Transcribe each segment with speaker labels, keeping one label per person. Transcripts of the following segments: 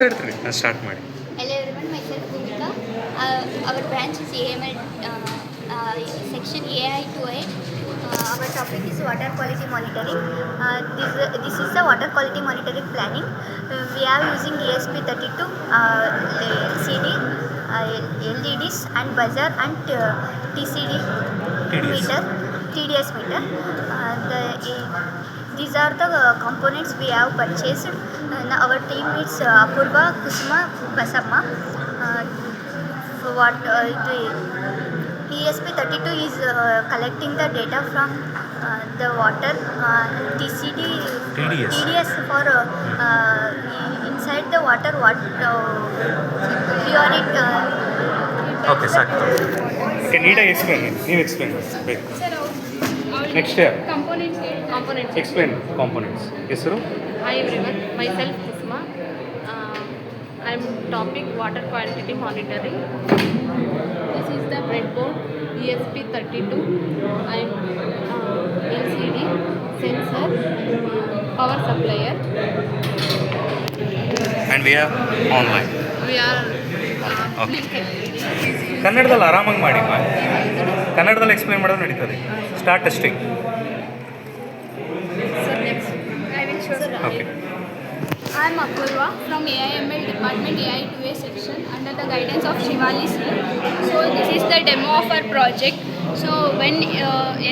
Speaker 1: ಹೇಳ್ತೀರಿ ನಾನು ಸ್ಟಾರ್ಟ್ ಮಾಡಿ.
Speaker 2: Hello everyone, myself Bhumika. Our branch is AML section AI to A. Our topic is water quality monitoring. This is the water quality monitoring planning. We are using ESP32, LCD, LEDs and buzzer and TCD meter, TDS meter. These are the components we have purchased. Our team is Apurva, Kusuma, Basamma. The ESP32 is collecting the data from the water, TCD, TDS for inside the water, what fluoride.
Speaker 1: Okay ಸಾಕು. Okay ನೀಟಾಗಿ explain ನೀವು explain ಬೇಕು. Next
Speaker 3: Components.
Speaker 1: Explain components ಹೆಸರು.
Speaker 3: Hi everyone, myself Kusma. I'm topic water quality monitoring. This is the breadboard ESP32. I'm LCD sensor, power supplier.
Speaker 1: And we are online.
Speaker 3: We are
Speaker 1: okay ಕನ್ನಡದಲ್ಲಿ ಆರಾಮಾಗಿ ಮಾಡಿ ಕನ್ನಡದಲ್ಲಿ explain ಮಾಡೋದು ನಡೀತದೆ. Start testing.
Speaker 2: So next, I will show.
Speaker 1: Okay.
Speaker 2: I am Apurva from AIML department AI2A section under the guidance of Shivali sir. So this is the demo of our project. So when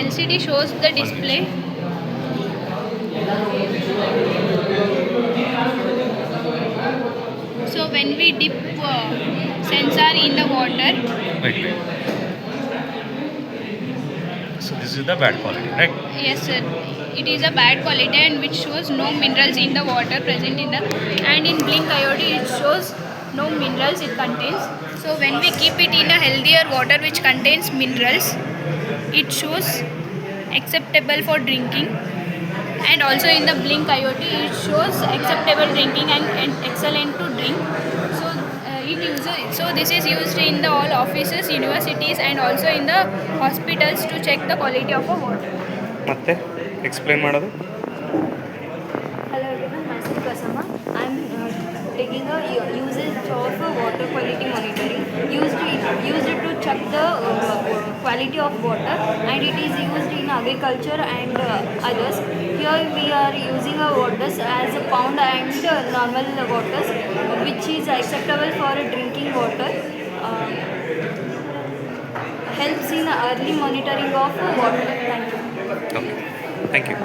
Speaker 2: LCD shows the display, so when we dip sensor in the water,
Speaker 1: Wait. So this is the bad quality, right?
Speaker 2: yes sir, it is a bad quality and which shows no minerals in the water present in the, and in blink IOD it shows no minerals it contains. So when we keep it in a healthier water which contains minerals, it shows acceptable for drinking, and also in the blink IOD it shows acceptable drinking and excellent to drink. So this is used in the all offices, universities and also in the hospitals to check the quality of a water.
Speaker 1: ಮತ್ತೆ explain ಮಾಡೋದು.
Speaker 4: Hello everyone, myself Kasama. I'm taking a usage of water quality monitoring. Used to check the quality of water, and it is used in agriculture and others. Here we are using waters as a pound and normal waters, which is acceptable for drinking water. Helps in early monitoring of water. Thank you.
Speaker 1: Okay thank you.